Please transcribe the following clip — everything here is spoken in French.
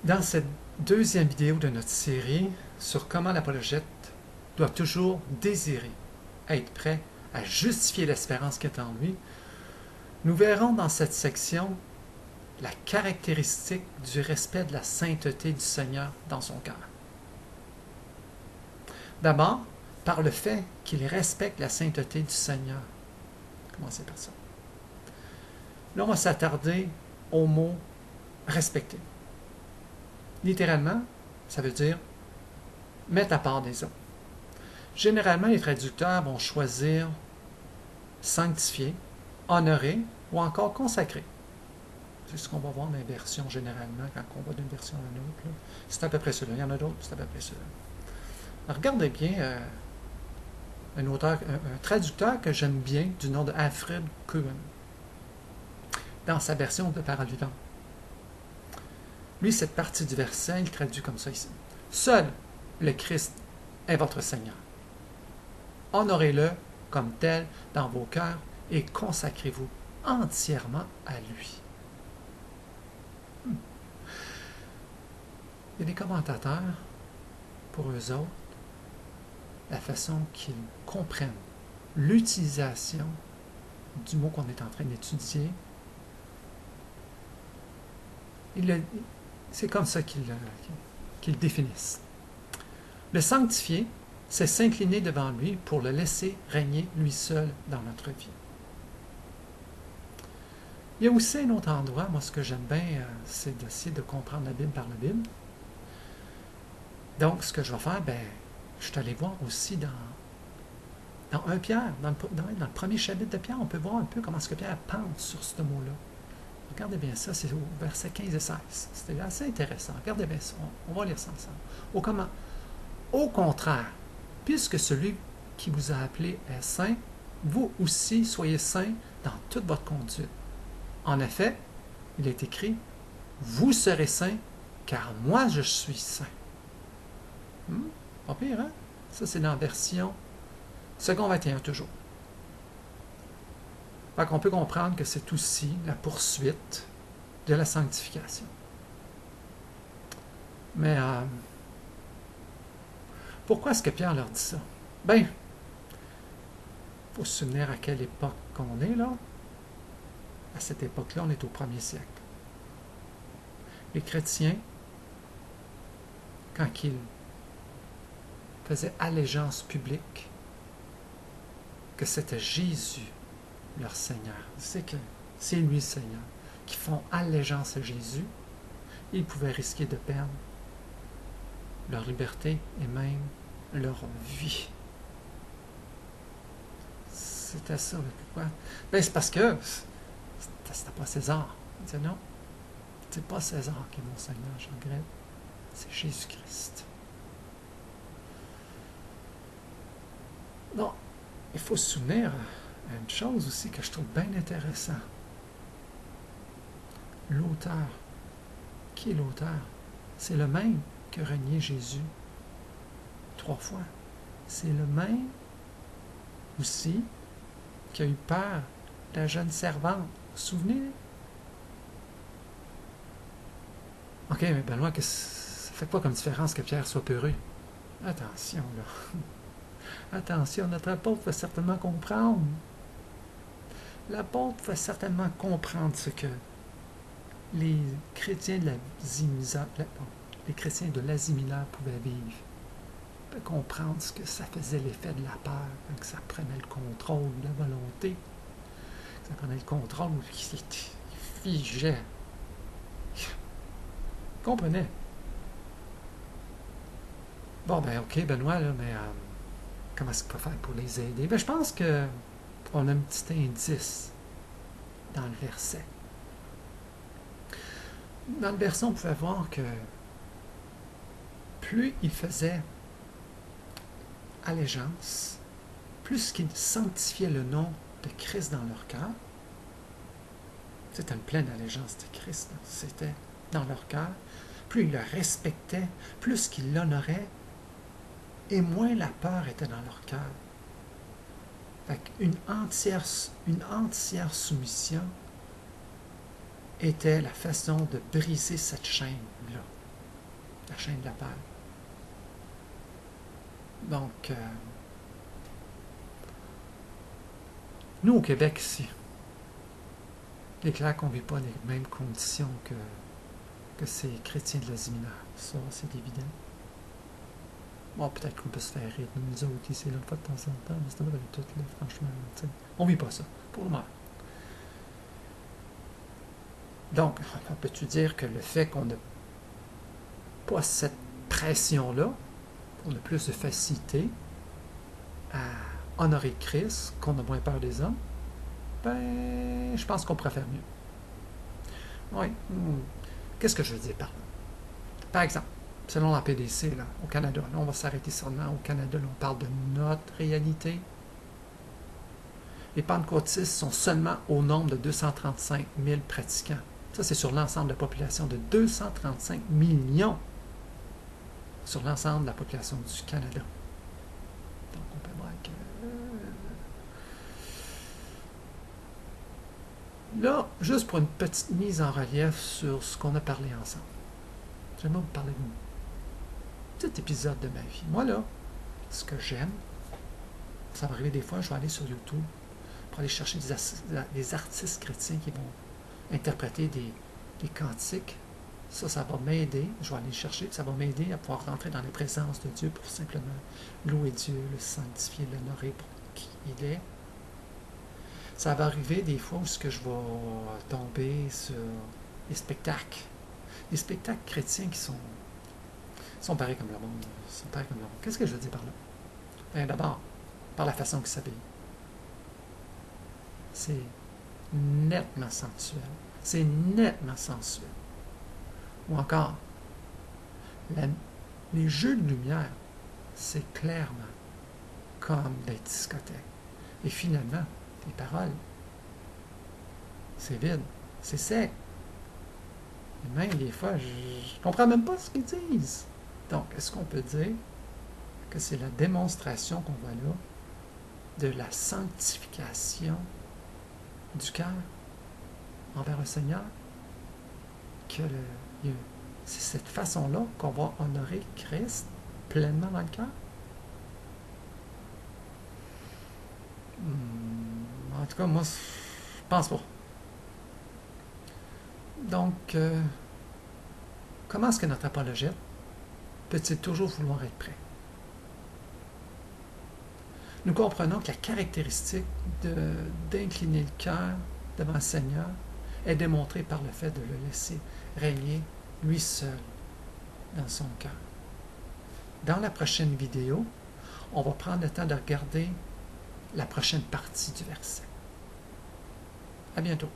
Dans cette deuxième vidéo de notre série sur comment l'apologète doit toujours désirer être prêt à justifier l'espérance qui est en lui, nous verrons dans cette section la caractéristique du respect de la sainteté du Seigneur dans son cœur. D'abord, par le fait qu'il respecte la sainteté du Seigneur. Commencez par ça. Là, on va s'attarder au mot respecter. Littéralement, ça veut dire mettre à part des autres. Généralement, les traducteurs vont choisir sanctifier, honorer ou encore consacrer. C'est ce qu'on va voir dans les versions généralement quand on va d'une version à une autre. C'est à peu près cela. Il y en a d'autres, c'est à peu près cela. Alors, regardez bien un traducteur que j'aime bien du nom de Alfred Cohen dans sa version de Parole vivante. Lui, cette partie du verset, il traduit comme ça ici. Seul le Christ est votre Seigneur. Honorez-le comme tel dans vos cœurs et consacrez-vous entièrement à lui. Il y a des commentateurs, pour eux autres, la façon qu'ils comprennent l'utilisation du mot qu'on est en train d'étudier, c'est comme ça qu'ils définissent. Le sanctifier, c'est s'incliner devant lui pour le laisser régner lui seul dans notre vie. Il y a aussi un autre endroit, moi ce que j'aime bien, c'est d'essayer de comprendre la Bible par la Bible. Donc ce que je vais faire, je suis allé voir aussi dans 1 Pierre, dans le premier chapitre de Pierre, on peut voir un peu comment est-ce que Pierre pense sur ce mot-là. Regardez bien ça, c'est au verset 15 et 16. C'était assez intéressant. Regardez bien ça, on va lire ça ensemble. Au contraire, puisque celui qui vous a appelé est saint, vous aussi soyez saints dans toute votre conduite. En effet, il est écrit, vous serez saints, car moi je suis saint. Pas pire, hein? Ça, c'est dans la version second 21 toujours. Fait qu'on peut comprendre que c'est aussi la poursuite de la sanctification. Mais pourquoi est-ce que Pierre leur dit ça? Il faut se souvenir à quelle époque qu'on est là. À cette époque-là, on est au 1er siècle. Les chrétiens, quand ils faisaient allégeance publique, que c'était Jésus leur Seigneur. C'est que c'est lui le Seigneur. Qui font allégeance à Jésus, ils pouvaient risquer de perdre leur liberté et même leur vie. C'était ça. Pourquoi? C'est parce que c'était pas César. Il disait non, c'est pas César qui est mon Seigneur, je regrette. C'est Jésus-Christ. Non, il faut se souvenir à une chose aussi que je trouve bien intéressant. L'auteur. Qui est l'auteur? C'est le même qui a renié Jésus 3 fois. C'est le même aussi qui a eu peur de la jeune servante. Vous vous souvenez? Ok, mais Benoît, ça fait quoi comme différence que Pierre soit peureux? Attention, là. Attention, notre apôtre va certainement comprendre. L'apôtre va certainement comprendre ce que les chrétiens de l'Asie mineure pouvaient vivre. Il peut comprendre ce que ça faisait l'effet de la peur, quand ça prenait le contrôle de la volonté, ça prenait le contrôle, il figeait. Il comprenait. Ok, Benoît, là, mais comment est-ce qu'il peut faire pour les aider? Je pense qu'on a un petit indice dans le verset. Dans le verset, on pouvait voir que plus il faisait allégeance, plus qu'il sanctifiait le nom de Christ dans leur cœur, c'était une pleine allégeance de Christ, c'était dans leur cœur, plus il le respectait, plus qu'il l'honorait, et moins la peur était dans leur cœur. Une entière soumission était la façon de briser cette chaîne-là. la chaîne de la paix. Donc, nous, au Québec, ici, il est clair qu'on ne vit pas les mêmes conditions que ces chrétiens de l'Asie mineure. Ça, c'est évident. Bon, peut-être qu'on peut se faire rire de nous autres ici, là, pas de temps en temps, mais c'est vrai, tout, là, franchement, t'sais, on vit pas ça, pour le moment. Donc, peux-tu dire que le fait qu'on n'a pas cette pression-là, on a plus de facilité à honorer Christ, qu'on a moins peur des hommes, ben, je pense qu'on pourrait faire mieux. Oui. Qu'est-ce que je veux dire par là? Par exemple, selon la PDC, là, au Canada, là, on va s'arrêter seulement au Canada, là, on parle de notre réalité. Les pentecôtistes sont seulement au nombre de 235 000 pratiquants. Ça, c'est sur l'ensemble de la population de 235 millions sur l'ensemble de la population du Canada. Donc, on peut voir que... Là, juste pour une petite mise en relief sur ce qu'on a parlé ensemble. J'aimerais vous parler d'un petit épisode de ma vie. Moi, là, ce que j'aime, ça va arriver des fois, je vais aller sur YouTube pour aller chercher des artistes chrétiens qui vont interpréter des cantiques. Ça va m'aider. Je vais aller le chercher. Ça va m'aider à pouvoir rentrer dans la présence de Dieu pour simplement louer Dieu, le sanctifier, l'honorer pour qui il est. Ça va arriver des fois où je vais tomber sur des spectacles. Des spectacles chrétiens qui sont pareils comme le monde. Sont pareils comme le monde. Qu'est-ce que je veux dire par là? Bien, d'abord, par la façon qu'ils s'habillent. C'est nettement sensuel. C'est nettement sensuel. Ou encore, les jeux de lumière, c'est clairement comme des discothèques. Et finalement, les paroles, c'est vide, c'est sec. Et même des fois, je comprends même pas ce qu'ils disent. Donc, est-ce qu'on peut dire que c'est la démonstration qu'on voit là de la sanctification du cœur envers le Seigneur? Que c'est cette façon-là qu'on va honorer Christ pleinement dans le cœur? En tout cas, moi, je pense pas. Donc, comment est-ce que notre apologète peut-il toujours vouloir être prêt? Nous comprenons que la caractéristique d'incliner le cœur devant le Seigneur est démontrée par le fait de le laisser régner lui seul dans son cœur. Dans la prochaine vidéo, on va prendre le temps de regarder la prochaine partie du verset. À bientôt.